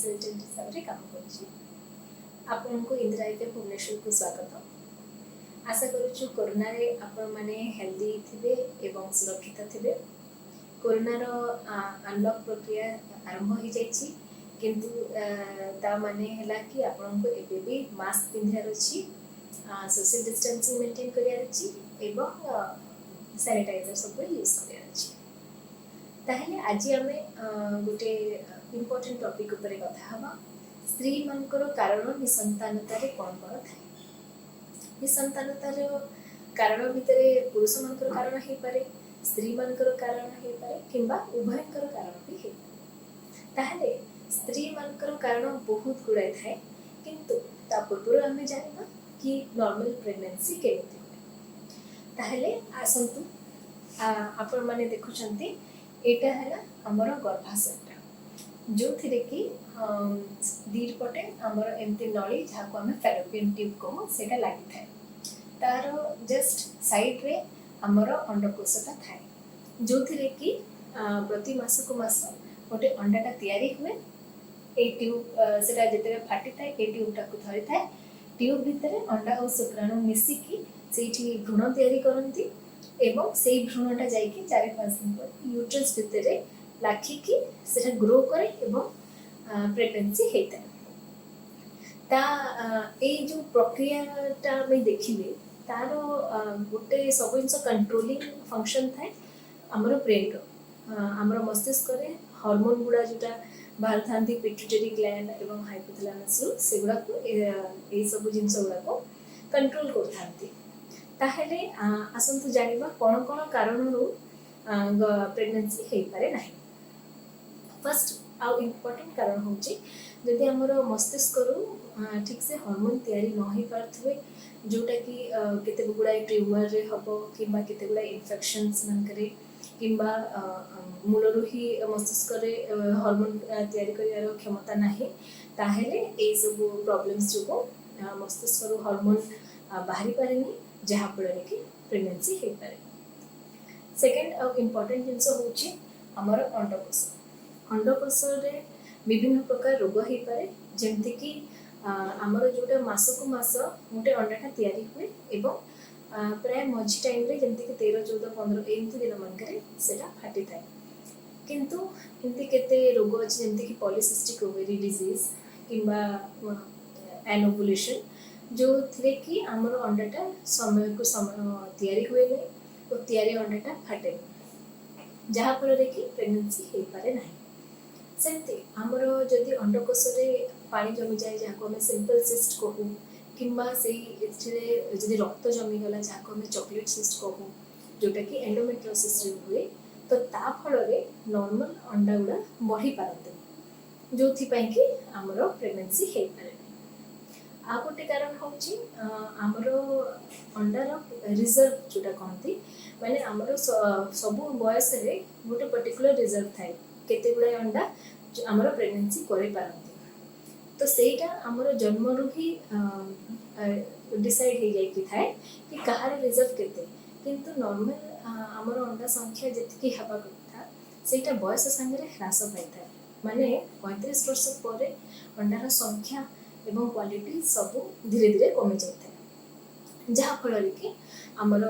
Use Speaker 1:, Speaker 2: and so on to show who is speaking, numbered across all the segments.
Speaker 1: Consultant हिसाब से काम करुच्ची। आपको इंदिरा आईवीएफ भुवनेश्वर को स्वागत। आशा करुच्छु कोरोना रे आपण माने हेल्दी थिबे एवं सुरक्षित थिबे। कोरोनार अनलॉक प्रक्रिया आरंभ हो जाइछि, किंतु ता माने हला कि आपनको एबे भी मास्क पिंधार अछि, सोशल डिस्टेंसिंग मेंटेन करियार अछि एवं सैनिटाइजर सब यूज करियार अछि। ताहले आज आमे गोटे इम्पोर्टेंट टॉपिक ऊपर कथा हवा। स्त्री मानकर कारण निसंतानतारे कोन कोन थाए। निसंतानतार कारण भितरे पुरुष मानकर कारण हे पारे, स्त्री मानकर कारण हे पारे, किंबा उभयकर कारण भी हे पारे। ताहले स्त्री मानकर कारण बहुत गुड़ाए थाए, किंतु ता पूर्व आमे जानिबा कि नॉर्मल प्रेगनेंसी केमिति होय। ताहले आसंतु आपण माने देखुछंती एटा हैला हमर गर्भाशयटा, जो थिरे कि दीर पटे हमर एमती नळी जाको हमें फैलोपियन ट्यूब कहू सेटा लागि थाए। तार जस्ट साइड रे हमर अंडकोशटा थाए, जो थिरे कि प्रति मास को मास गोटे अंडाटा तयारी हुए। ए ट्यूब सेटा जेते फाटी थाए ए ट्यूबटा को धरि थाए। ट्यूब भितरे अंडा और शुक्राणु मिसिकी सेठी भ्रूण तयारी करंती एवं सेई भ्रूणटा जाइकी 4-5 दिन पर यूट्रस भितरे लाखिकी सेटा ग्रो करे एवं प्रेगनेंसी हेता। ता ए जो प्रक्रियाटा में देखिले तार गोटे सब जिनस कंट्रोलिंग फंक्शन थाए हमर ब्रेन रो। हमर मस्तिष्क रे हार्मोन गुडा जोटा बाहर थांती पिट्यूटरी ग्लैंड एवं हाइपोथैलेमस रो सेगुडा को ए सब जिनस गुडा को कंट्रोल कर थांती। ताहले आसंतु जानिबा कोन कोन कारण रो प्रेगनेंसी हे पारे नाही। फर्स्ट आ इम्पोर्टेंट कारण होची जदि हमर मस्तिष्क रो ठीक से हार्मोन तयारी न हे पारथवे, जोटा कि केते गुडा ट्यूमर रे हबो किंबा केते गुडा इन्फेक्शंस मन करे किंबा मूलरु ही मस्तिष्क रे हार्मोन तयारी करियार क्षमता नाही। ताहेले ए सब प्रॉब्लम्स जो मस्तिष्क रो हार्मोन बाहरी पारेनी, जहा फल कि प्रेगनेंसी हे पारे। सेकंड इम्पोर्टेंट जिनस होची हमर अंडकोश। अंडकोश रे विभिन्न प्रकार रोग हे पारे, जेमति कि हमर जोटा मास को मास गोटे अंडाटा तयारी हुए एवं प्राय मझी टाइम रे जेमति कि 13, 14, 15 एमती दिन मनकरे सेटा फाटी थाए। किंतु एमती केते रोग अछि जेमति कि पॉलीसिस्टिक ओवेरी डिजीज किंबा एनोवुलेशन, जो थिरे कि हमर अंडाटा समय को समय तयारी हुए नै और तयारी अंडाटा फाटे, जहा फल रे कि प्रेगनेंसी हे पारे नाही। सेमती हमर जदि अंडकोश रे पानी जमी जाए जाको हमें सिंपल सिस्ट कहू, किंबा सेही एथिरे जदि रक्त जमी गला जाको हमें चॉकलेट सिस्ट कहू, जोटा कि एंडोमेट्रियोसिस रे हुए, तो ता फल रे नॉर्मल अंडा गुडा बढ़ी पारते, जो थी पई कि हमर प्रेगनेंसी हे पारे। आ गोटे कारण होची हमर अंडार रिजर्व जोटा कहती, माने हमर सब बयस रे गोटे पर्टिकुलर रिजर्व थाए केते गुडा अंडा हमर प्रेगनेंसी करे पारती। तो सेटा हमर जन्मरु ही डिसाइड हे जाय कि थाए कि कहार रिजर्व केते, किंतु नॉर्मल हमर अंडा संख्या जेतिकी हबा कथा सेटा बयस संगे ह्रास पाई थाए। माने 35 वर्ष पर अंडार संख्या एवं क्वालिटी सब धीरे धीरे कमी जाय थाए, जहा फल रे कि हमर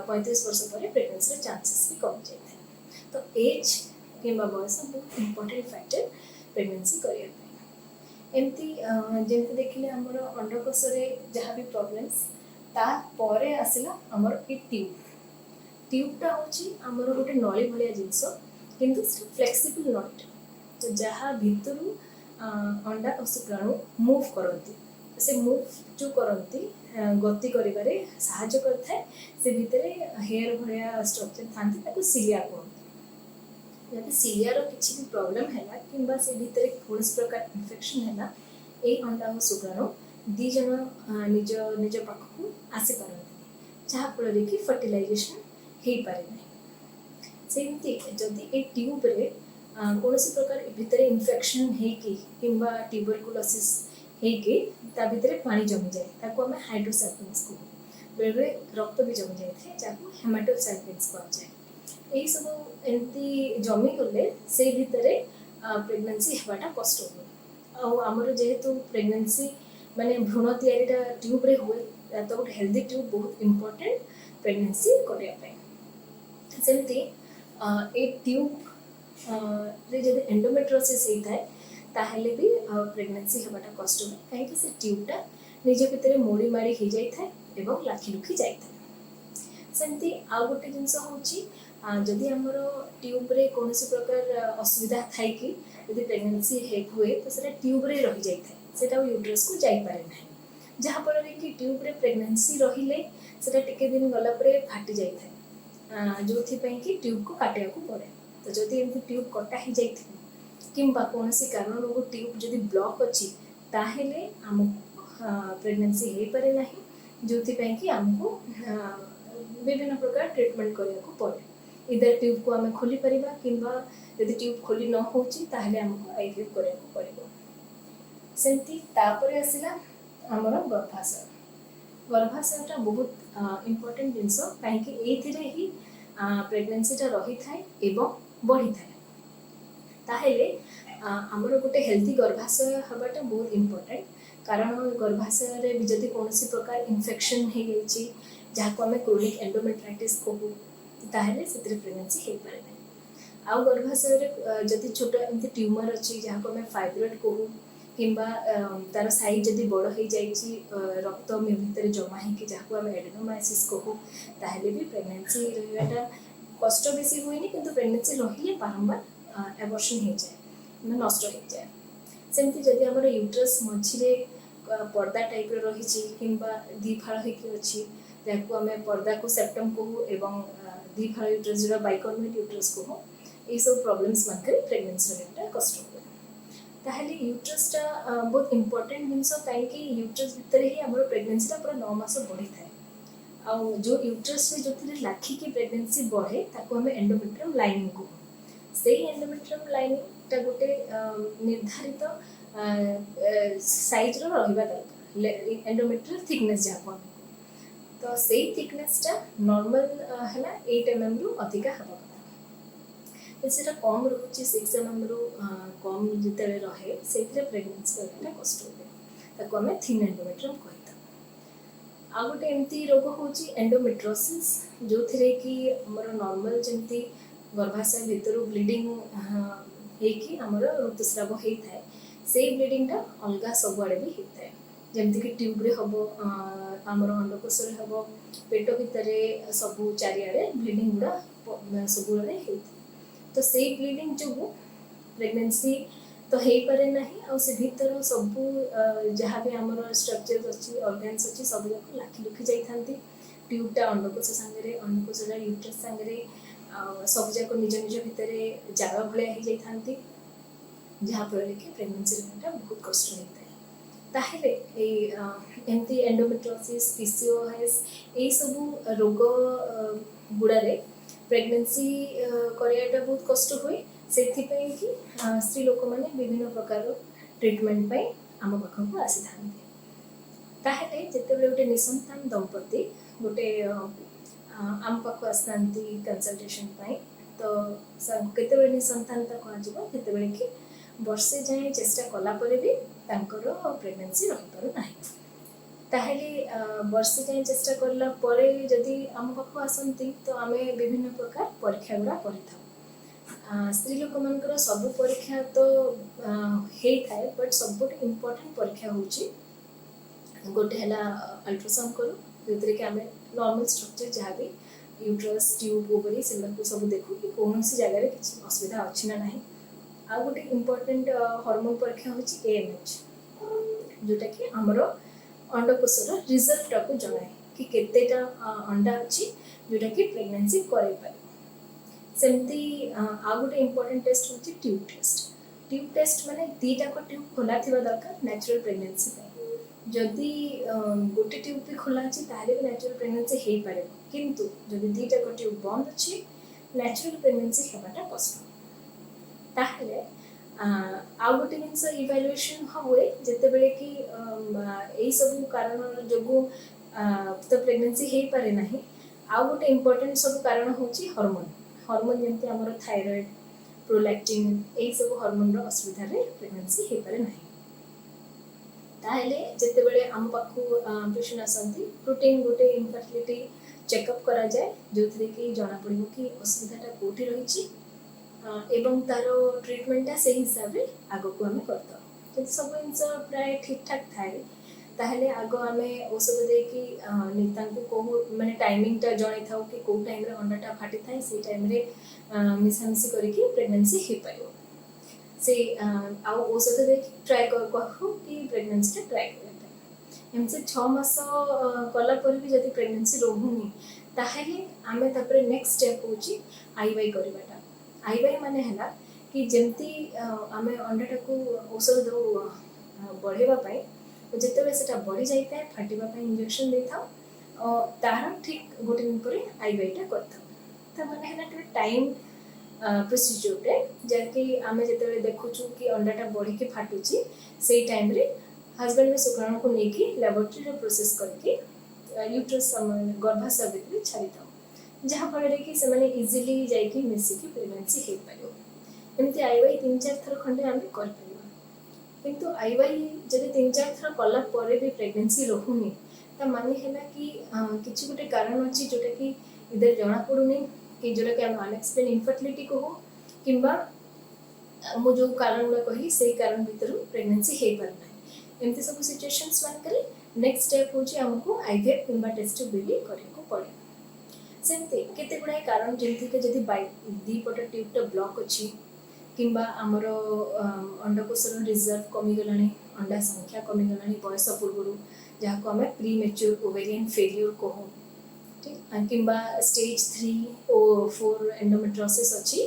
Speaker 1: 35 वर्ष पर प्रेगनेंसी चांसेस भी कमी जाय थाए। तो एज किंबा बयस बहुत इंपोर्टेंट फैक्टर प्रेगनेंसी करियर पे। एमती जेमती देखिले हमर अंडकोश रे जहा भी प्रॉब्लम्स ता परे आसिला हमर ए ट्यूब। ट्यूबटा होची हमर गोटे नळी भलिया जिंस, किंतु फ्लेक्सिबल नॉट, तो जहा भितरु अंडा और शुक्राणु मूव करती, से मूव जो करती गति करिबारे सहायता करथाए। से भितरे हेयर भलिया स्ट्रक्चर थांती ताको सिलिया कहते। यदि सिलिया रो किछि भी प्रॉब्लम हैला किंबा से भितरे कोनस प्रकार इन्फेक्शन हैला, ए अंडा और शुक्राणु दी जन निज निज पाखकु आसी पारନ୍ତି, जहा फल रे कि फर्टिलाइजेशन हे पारे नै। सेमती जदि ए ट्यूब रे कोनसी प्रकार भितरे इन्फेक्शन हे कि किंबा ट्यूबरकुलोसिस हे कि ता भितरे पानी जमी जाए, ताको हमें हाइड्रोसल्फेन्स को बेले रक्त भी जमी जाए थे, जाको हेमाटोसल्फेन्स को जाए। एई सब एमती जमी गले से भितरे प्रेगनेंसी हेबाटा कष्ट हो। आमर जेहेतु प्रेगनेंसी माने भ्रूण तैयारीटा ट्यूब रे हुए तो गोटे हेल्दी ट्यूब बहुत इंपोर्टेंट प्रेगनेंसी करने सेमती ए ट्यूब रे जब एंडोमेट्रोसिस होता है ताहले भी प्रेगनेंसी हवाटा कष्ट हुए कहीं से ट्यूबटा निज भितर मोड़ी माड़ी हो जाए एवं लाखी लुखी जाए सेमती आउ गोटे जिनस हूँ जदि आमर ट्यूब रे कौन प्रकार असुविधा थाई कि यदि प्रेगनेंसी हुए तो सेटा ट्यूब रे रही जाए सेटा यूट्रस को जाई पारे ना जहाँफल कि ट्यूब रे प्रेगनेंसी रहिले सेटा टिके दिन गला परे फाटी जाए जो कि ट्यूब को काटिया को पड़े तो जदि एमती ट्यूब कटा ही जाए किंबा कौन कारण ट्यूब जदि ब्लॉक अच्छी ताहेले आमको प्रेगनेंसी हो पारे ना जो कि आमको विभिन्न प्रकार ट्रीटमेंट करने को पड़े इधर ट्यूब को आम खोली पारिबा किंबा यदि ट्यूब खोली न होची ताहेले आमको आईवीएफ करने को पड़े सेमती तापर आसला आमर गर्भाशय गर्भाशयटा बहुत इम्पोर्टेंट जिनस कहीं ही प्रेगनेंसीटा रही थाए एवं बढ़ी थाए ताहेले आमर गोटे हेल्दी गर्भाशय हवाटा बहुत इम्पोर्टेंट कारण गर्भाशय रे जदि कौन प्रकार इन्फेक्शन हो जाइए जहाँ को आम क्रोनिक एंडोमेट्राइटिस कहू ताहेले से प्रेगनेंसी हो पारे ना आउ गर्भाशय जदि छोट एमती ट्यूमर अच्छी जहाँ को आम फाइब्रॉइड कहू किंबा तार साइज जदि बड़ हो जाए रक्त भितर जमा हो जहाँ को आम एडेनोमाइसिस कहू ताहेले भी प्रेगनेंसी रहीटा कष्ट बेसी हुए कि प्रेगनेंसी रही बारंबार एबॉर्शन हो जाए नष्ट हो जाए सेमती जदि आमर यूट्रस मझिरे पर्दा टाइप रही किंबा दिफाड़ होची जहाँ को आम पर्दा को सेप्टम कहू एवं दिफाड़ यूट्रस जो बाइकॉर्नेट यूट्रस कहू ये सब प्रॉब्लम्स मानकर प्रेगनेंसी रहीटा कष्ट हुए ताहले यूट्रसटा बहुत इंपोर्टेंट जिनस कहीं यूट्रस भितर ही आम प्रेगनेंसीटा पूरा 9 मास बढ़ी थाए आउ जो यूट्रस जो लाखिकी प्रेगनेंसी बढ़े ताको आम एंडोमेट्रियम लाइनिंग कहू से एंडोमेट्रियम लाइनिंगटा गोटे निर्धारित साइज रहा दरकार एंडोमेट्रियल थिकनेस जहाँ तो से थिकनेसटा नॉर्मल है 8 mm रु अधिका हवा से कम रोचे 6 mm रु कम जिते रहे से प्रेगनेंसी रहा कष्ट हुए आम थिन एंडोमेट्रियम कही आ गोटे एमती रोग हूँ एंडोमेट्रोसिस जो थे कि आमर नॉर्मल जमी गर्भाशय भितर ब्लीडिंग होगी आमर ऋतुस्राव होता है से ब्लीडिंगटा अलग सबुआड़े भी होता है जमती ट्यूब रे हम आमर अंडकोश हम पेट भितर सबू चारिड़े ब्लीडिंग गुड़ा सबुआड़े होता है तो से ब्लीडिंग जो प्रेगनेंसी तो हो पारे ना आ से भीतर सबू जहाँ भी आमर स्ट्रक्चर अच्छी ऑर्गन्स अच्छी सब जाक लाखी लुखी जाती ट्यूबटा अंडकोश सांगे अंडकोशा यूट्रस सांगे सब जाक निज निज भितर जाल भाया हो जाती जहाँफल कि प्रेगनेंसी रहीटा बहुत कष्ट होता है ताहले एमती एंडोमेट्रोसिस पीसीओएस ये सबू रोग गुड़े प्रेगनेंसी कराटा बहुत कष्ट हुए से कि स्त्री लोक मैंने विभिन्न प्रकार ट्रीटमेंट आम पाखक आसी था जिते गोटे निसंतान दंपति गोटे आम पाख आसता कंसल्टेशन तो केते निसंतानता कहते कि वर्षे जाए चेष्टा कलापर भी प्रेगनेंसी रही पार ना ताहले वर्षे जाए चेष्टा करला परे जदि आम पाख आसती तो आम विभिन्न प्रकार परीक्षा गुड़ा कर स्त्री लोक मान सब परीक्षा तो होता है बट सब इम्पोर्टेंट परीक्षा हूँ गोटे है अल्ट्रासाउंड करूँ जो कि आम नॉर्मल स्ट्रक्चर जहाँ भी यूट्रस ट्यूब ओवरी से सब देखू कि कौन सी जगह किसी असुविधा अच्छी ना ना आ गोटे इम्पोर्टेंट हार्मोन परीक्षा हूँ AMH जोटा कि आमर अंडकोशर रिजल्ट को जनाए कि केतेटा अंडा अच्छी जोटा कि प्रेगनेंसी करे पारे सेमती आ गोटे इम्पोर्टेंट टेस्ट हूँ ट्यूब टेस्ट माने दीटाक ट्यूब खोला थिबा दरकार नेचुरल प्रेगनेंसी जदि गोटे ट्यूब भी खोला अच्छी ताहले भी नेचुरल प्रेगनेंसी हो पारे किंतु जदि दीटाक ट्यूब बंद अच्छी नेचुरल प्रेगनेंसी हेबाटा कष्ट ताहले आउ गोटे जिनस इवालुएशन हुए जिते कि यही सब कारण जो तो प्रेगनेंसी हो पारे ना आउ गोटे इम्पोर्टेंट सब कारण हूँ हार्मोन जमी आमर थायराइड प्रोलैक्टिन यही सब हार्मोन असुविधा प्रेगनेंसी हो पारे ना ताहले जेतेबेले आम पाखु पेशेंट आसती रूटीन गोटे इनफर्टिलिटी चेकअप करा जाए जो कि जना पड़ो कि असुविधाटा कौटी रही एवं तार ट्रिटमेंटा से हिसाब से आग को आम करता जब सब जिन प्राय ठीक ठाक थाए ताहले आग आम औषध देकी कहू माने टाइमिंगटा जन था कि कौ टाइम अंडाटा फाटी थाए से टाइम मिसामिशी करके प्रेगनेंसी हो पार से औषध देख ट्राए कहू कि प्रेगनेंसी ट्राए करने एमती 6 मास कलापर भी जब प्रेगनेंसी रोनी ताहले आम नेक्स्ट स्टेप हूँ आईवाई करवाटा आईवाई माने है कि जमती आम अंडाटा को औषध दो बढ़ेवाई जिते से बढ़ी जाए फाटा इंजेक्शन दे था तार ठीक गोटे दिन पर आईवाईटा कर माने टाइम प्रोसीजर जहाँकि आम जो देखुचु कि अंडाटा बढ़ी फाटुची से टाइम रे हजबैंड शुक्राणु को लेकिन लैबोरेटरी प्रोसेस करके यूट्रस गर्भाशय भितर छाड़ी था जहाँफल कि से इजिली जाकि मिसिकी प्रेगनेंसी हो पार एमती आईवाई 3-4 थर खंडे आम कर किंतु आईवाई जब 3-4 थर कलापर भी प्रेगनेंसी रोनी माने है कि किसी गोटे कारण अच्छी जोटा कि इधर जना पड़ूनी कि जोटा कि अनएक्सप्लेन इनफर्टिलिटी कहू कि मु जो कारण गुड़ा कहली से कारण भर प्रेगनेंसी हो पारना एमती सब सिचुएशंस मानकरे नेक्स्ट स्टेप हूँ आमको आईवीएफ कि टेस्ट ट्यूब बेबी करने पड़े सेमती केते गुड़ाए कारण जमीक जब दीपट ट्यूबटा ब्लॉक अच्छी कि आमर अंडकोशर रिजर्व कमीगला अंडा संख्या कमीगला बयस पूर्व जहाँ को आम प्री मेच्योर ओवेरियन फेल्योर कहूँ ठीक कि स्टेज 3 और 4 एंडोमेट्रोसिस अच्छी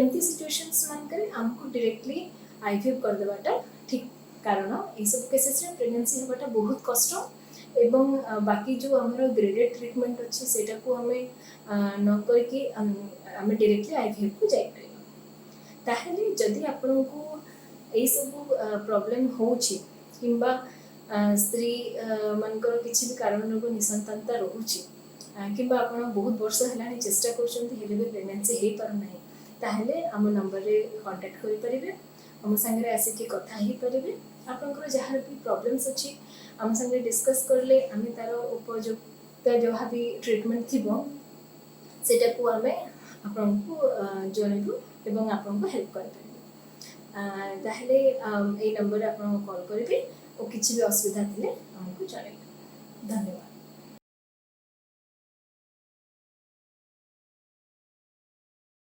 Speaker 1: एमती सिचुएशंस मानकरे आमको डायरेक्टली आईवीएफ करदेवाटा ठीक कारण ये सब केसेस रे प्रेगनेंसी होबाटा बहुत कष्ट एवं बाकी जो आमर ग्रेडेड ट्रीटमेंट अच्छी सेटा को हमें न करके आम डायरेक्टली आईवीएफ को जाई परिबा ताहले जदि आपन को ए सब प्रॉब्लम होची किंबा स्त्री मानकर किसी भी कारण को निसंतानता रोची कि आप बहुत वर्ष है चेष्टा कर प्रेगनेंसी हो पारना ताहले आम नंबर रे कांटेक्ट करें आम सांगे आसिक कथा ही पारे आपंकर जहाँ भी प्रॉब्लम्स अच्छी आम सांगे डिस्कस करले आम तार उपयुक्त जहाँ भी ट्रीटमेंट थी सेटा को आम आपन को जनइबू एवं आपन को हेल्प कर ताहले ए नंबर आप कॉल करेंगे और किसी भी असुविधा थे आमको जनइबे। धन्यवाद।